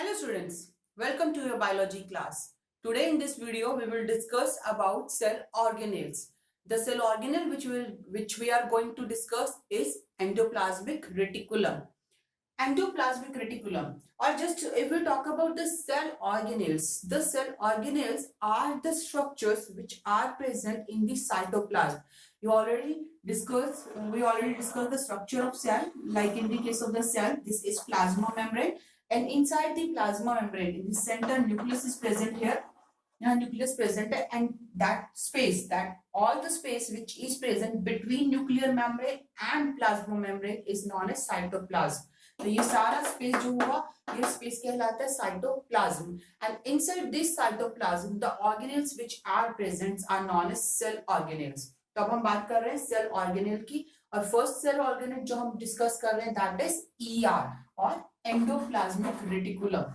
Hello students, welcome to your biology class. Today in this video we will discuss about cell organelles. The cell organelle which we are going to discuss is endoplasmic reticulum. Endoplasmic reticulum, or just if we talk about the cell organelles are the structures which are present in the cytoplasm. We already discussed the structure of cell. Like in the case of the cell, this is plasma membrane, and inside the plasma membrane in the center nucleus is present here. Nucleus present है, and that all the space which is present between nuclear membrane and plasma membrane is known as cytoplasm. तो ये सारा space जो हुआ ये space कहलाता है cytoplasm, and inside this cytoplasm the organelles which are present are known as cell organelles. तो अब हम बात कर रहे हैं सेल ऑर्गेनेल की, और फर्स्ट सेल ऑर्गेनेल जो हम डिस्कस कर रहे हैं दैट इज ईआर और endoplasmic reticulum.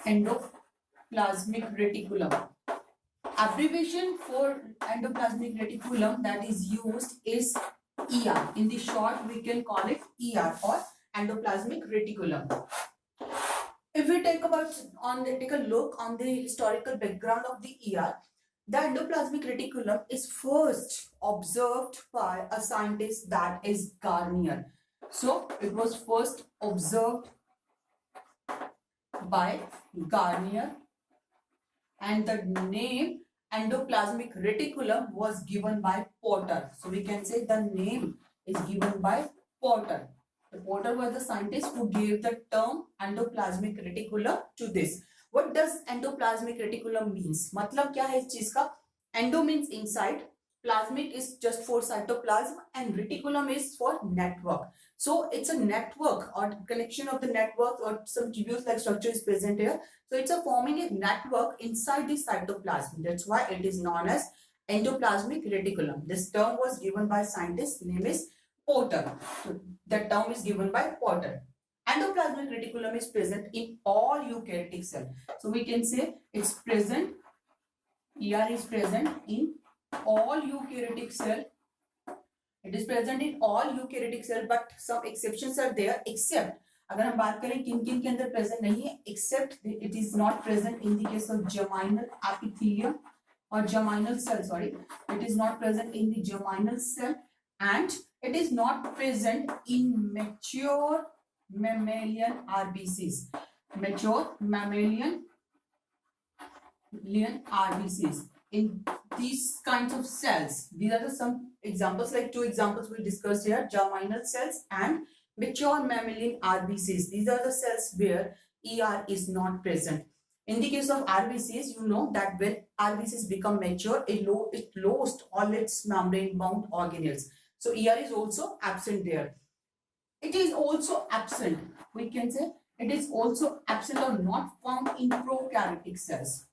Endoplasmic reticulum. Abbreviation for endoplasmic reticulum that is used is ER. In the short, we can call it ER or endoplasmic reticulum. If we take a look on the historical background of the ER, the endoplasmic reticulum is first observed by a scientist that is Garnier. So it was first observed by Garnier, and the name endoplasmic reticulum was given by Porter. So we can say the name is given by Porter. The Porter was the scientist who gave the term endoplasmic reticulum to this. What does endoplasmic reticulum means? मतलब क्या है इस चीज का? Endo means inside, plasmic is just for cytoplasm, and reticulum is for network. So it's a network or connection of the network, or some tubules like structure is present here. So it's a forming a network inside the cytoplasm. That's why it is known as endoplasmic reticulum. This term was given by scientist name is Porter. So that term is given by Porter. Endoplasmic reticulum is present in all eukaryotic cell. So we can say it's present. ER is present in all eukaryotic cell. It is present in all eukaryotic cell, but some exceptions are there. Except अगर हम बात करें किन किन के अंदर present नहीं है, except it is not present in the case of germinal epithelium or germinal cell. Sorry, it is not present in the germinal cell, and it is not present in mature mammalian RBCs. Mature mammalian RBCs. In these kinds of cells, these are some examples, like two examples we discussed here: germinal cells and mature mammalian RBCs. These are the cells where ER is not present. In the case of RBCs, you know that when RBCs become mature, it lost all its membrane-bound organelles. So ER is also absent there. It is also absent. We can say it is also absent or not found in prokaryotic cells.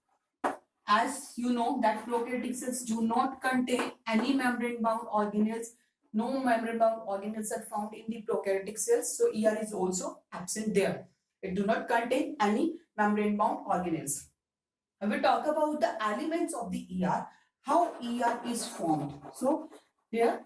As you know that prokaryotic cells do not contain any membrane-bound organelles. No membrane-bound organelles are found in the prokaryotic cells, so ER is also absent there. It do not contain any membrane-bound organelles. When we talk about the elements of the ER, how ER is formed. So here,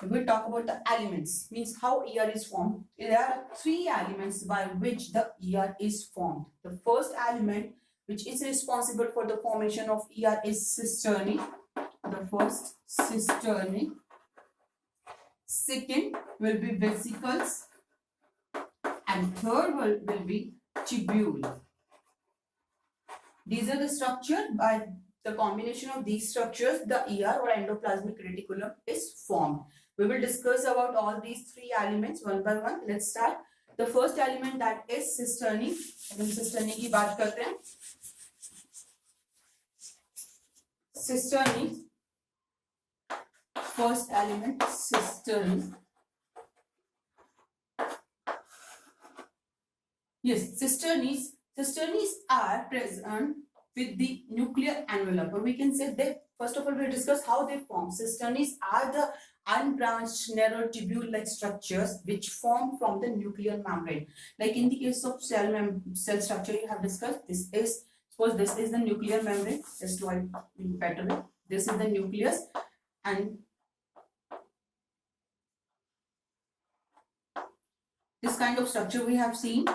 if we talk about the elements, means how ER is formed. There are three elements by which the ER is formed. The first element which is responsible for the formation of ER is cisternae. The first, cisternae. Second will be vesicles, and third will be tubule. These are the structure. By the combination of these structures, the ER or endoplasmic reticulum is formed. We will discuss about all these three elements one by one. Let's start. The first element that is cisternae. हम cisternae की बात करते हैं. Cisternae, first element, cisternae. Yes, cisternae are present with the nuclear envelope, or we can say that first of all we discuss how they form. Cisternae are the unbranched narrow tubule-like structures which form from the nuclear membrane. Like in the case of cell structure you have discussed, this is, suppose this is the nuclear membrane. Just to write in better way, this is the nucleus, and this kind of structure we have seen.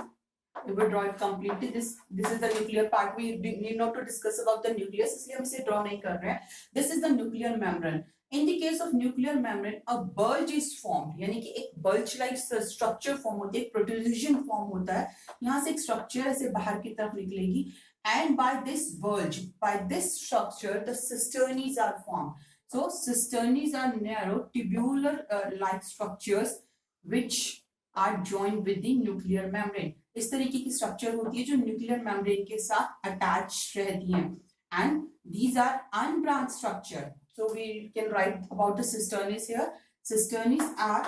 We will draw it completely. This is the nuclear part. We need not to discuss about the nucleus, इसलिए हम इसे draw नहीं कर रहे हैं. This is the nuclear membrane. In the case of nuclear membrane, a bulge is formed. यानी कि एक bulge like structure form होती है, एक protrusion form होता है. यहाँ से एक structure ऐसे बाहर की तरफ निकलेगी. And by this bulge, by this structure, the cisternes are formed. So cisternes are narrow tubular like structures which are joined with the nuclear membrane. इस तरीके की स्ट्रक्चर होती है जो न्यूक्लियर मेम्ब्रेन के साथ अटैच रहती हैं. And these are unbranch structure. So we can write about the cisternae here. Cisternae are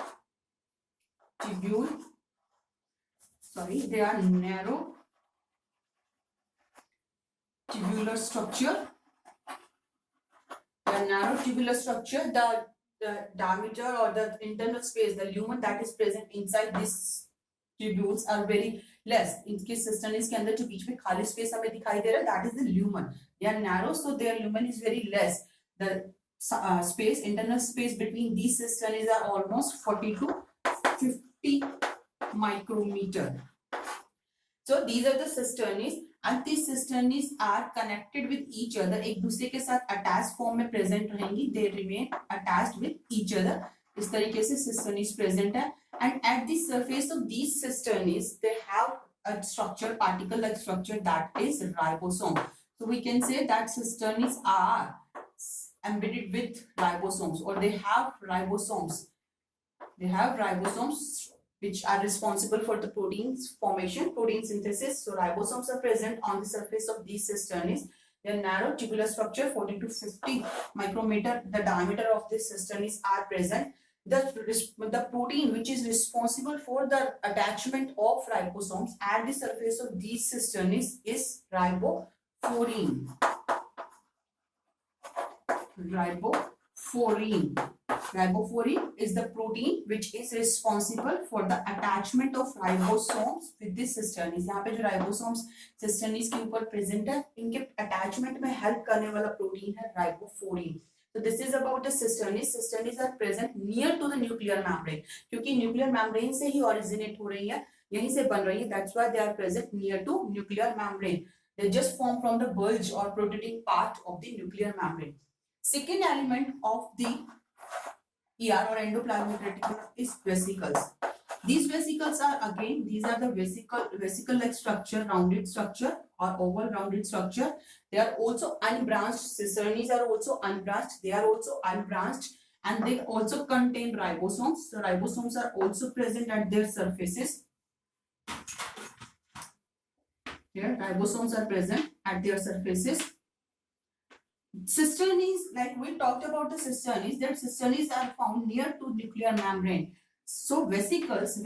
tubule, they are narrow tubular structure. The narrow tubular structure, the diameter or the internal space, the lumen that is present inside these tubules are very less. इनके सिस्टर्निस के अंदर जो बीच में खाली space हमें दिखाई दे रहा है, that is the lumen. They are narrow, so their lumen is very less. The space, internal space between these cisterns are almost 40 to 50 micrometer. So these are the cisterns, and these cisterns are connected with each other. एक दूसरे के साथ attached form में present रहेंगी. They remain attached with each other. इस तरीके से cisterns present है. And at the surface of these cisterns, they have a structure, particle-like structure, that is ribosome. So we can say that cisterns are embedded with ribosomes, or they have ribosomes. They have ribosomes which are responsible for the proteins formation, protein synthesis. So ribosomes are present on the surface of these cisterns. They are narrow tubular structure, 40 to 50 micrometer. The diameter of these cisterns are present. The protein which is responsible for the attachment of ribosomes at the surface of these cisterns is ribofurine. Ribofurine is the protein which is responsible for the attachment of ribosomes with this cisterns. यहाँ पे जो ribosomes cisterns के ऊपर present है, इनके attachment में help करने वाला protein है ribofurine. So this is about the cisterns. Cisterns are present near to the nuclear membrane. क्योंकि nuclear membrane से ही originate हो रही है, यहीं से बन रही है. That's why they are present near to nuclear membrane. They just form from the bulge or protruding part of the nuclear membrane. Second element of the ER or endoplasmic reticulum is vesicles. These vesicles are again, these are the vesicle-like structure, rounded structure or oval rounded structure. They are also unbranched. Cisterns are also unbranched. They are also unbranched, and they also contain ribosomes. So ribosomes are also present at their surfaces. Here, ribosomes are present at their surfaces. Cisterns, like we talked about the cisterns, that cisterns are found near to nuclear membrane. So vesicles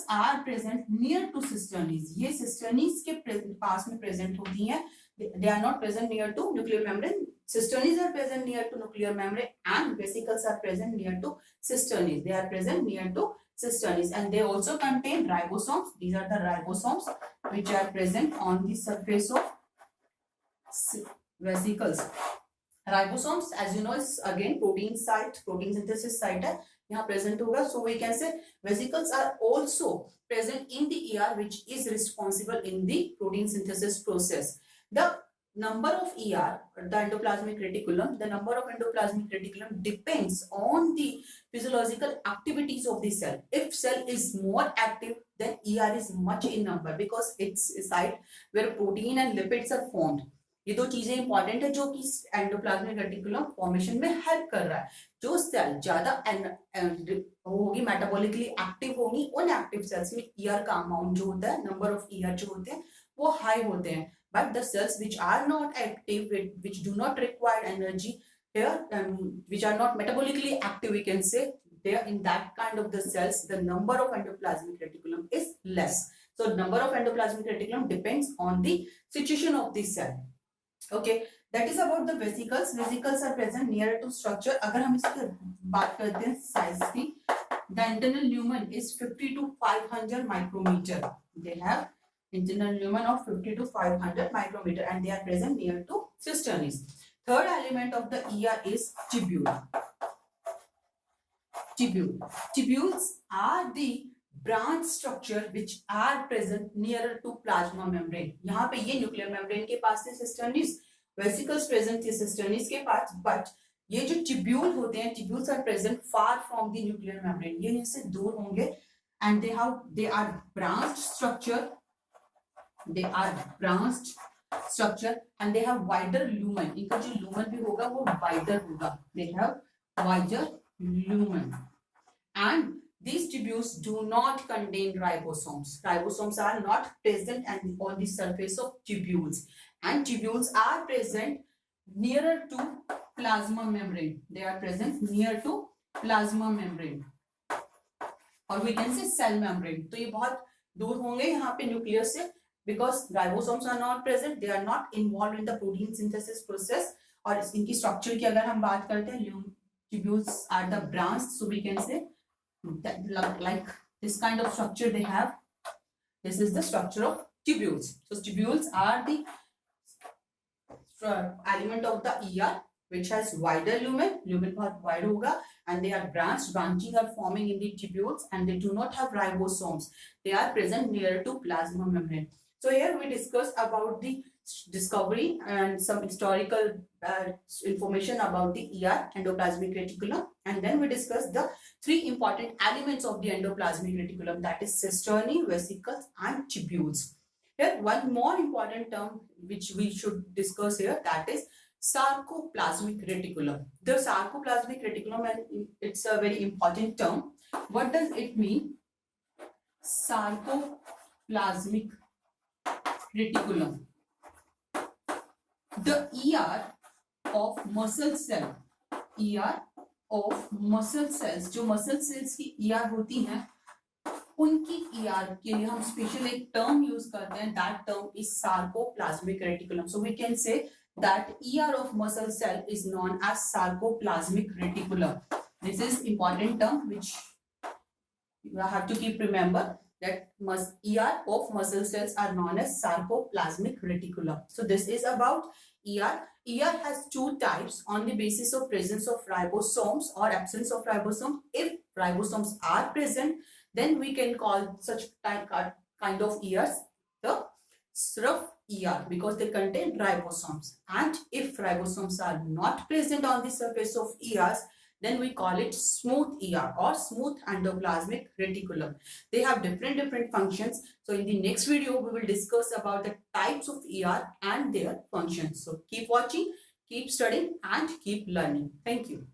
are present near to cisterns. ये cisterns के पास में present होती हैं. They are not present near to nuclear membrane. Cisterns are present near to nuclear membrane, and vesicles are present near to cisterns. They are present near to cisterns, and they also contain ribosomes. These are the ribosomes which are present on the surface of vesicles. Ribosomes, as you know, is again protein site, protein synthesis site है, यहाँ present होगा. So we can say vesicles are also present in the ER, which is responsible in the protein synthesis process. The number of ER, the endoplasmic reticulum, the number of endoplasmic reticulum depends on the physiological activities of the cell. If cell is more active, then ER is much in number, because it's a site where protein and lipids are formed. ये दो चीजें important है जो कि endoplasmic reticulum formation में help कर रहा है. जो सेल ज्यादा होगी, मेटाबॉलिकली एक्टिव होगी, उन एक्टिव सेल्स में ईआर का अमाउंट जो होता है, नंबर ऑफ ईआर जो होते हैं वो हाई होते हैं. But the cells which are not active, which do not require energy, which are not metabolically active, we can say, there in that kind of the cells, the number of endoplasmic reticulum is less. So number of endoplasmic reticulum depends on the situation of the cell. Okay, that is about the vesicles. Vesicles are present near to structure. अगर हम इसकी बात करते हैं size की, the internal lumen is 50 to 500 micrometer. They have internal lumen of 50 to 500 micrometer, and they are present near to cisterns. Third element of the ER is tubule. Tubules are the branch structure which are present nearer to plasma membrane. यहाँ पे ये nuclear membrane के पास थे सिस्टर्नीज, vesicles present थे सिस्टर्नीज के पास, but ये जो tubule होते हैं, tubules are present far from the nuclear membrane, ये इनसे दूर होंगे, and they are branch structure, they are branch structure and they have wider lumen. इनका जो लूमेन भी होगा वो वाइडर होगा, they have wider lumen. And these tubules do not contain ribosomes. Ribosomes are not present on the surface of tubules, and tubules are present nearer to plasma membrane. They are present near to plasma membrane, or we can say cell membrane. तो ये बहुत दूर होंगे यहाँ पे nucleus से, because ribosomes are not present. They are not involved in the protein synthesis process. और इनकी स्ट्रक्चर की अगर हम बात करते हैं, tubules are the branch, so we can say that like this kind of structure they have. This is the structure of tubules. So tubules are the element of the ER which has wider lumen. Lumen बहुत wide होगा, and they are branched. Branching are forming in the tubules, and they do not have ribosomes. They are present near to plasma membrane. So here we discuss about the discovery and some historical information about the ER, endoplasmic reticulum, and then we discuss the three important elements of the endoplasmic reticulum, that is cisternae, vesicles, and tubules. Here one more important term which we should discuss here, that is sarcoplasmic reticulum. The sarcoplasmic reticulum, and it's a very important term. What does it mean? Sarcoplasmic reticulum. The ER of muscle cell, ER of muscle cells, जो muscle cells की ER होती हैं, उनकी ER के लिए हम special एक term use करते हैं, that term is sarcoplasmic reticulum. So we can say that ER of muscle cell is known as sarcoplasmic reticulum. This is important term which you have to keep remember, that ER of muscle cells are known as sarcoplasmic reticulum. So this is about ER. ER has two types on the basis of presence of ribosomes or absence of ribosomes. If ribosomes are present, then we can call such kind of ERs the SRF ER, because they contain ribosomes. And if ribosomes are not present on the surface of ERs, then we call it smooth ER or smooth endoplasmic reticulum. They have different functions. So in the next video, we will discuss about the types of ER and their functions. So keep watching, keep studying, and keep learning. Thank you.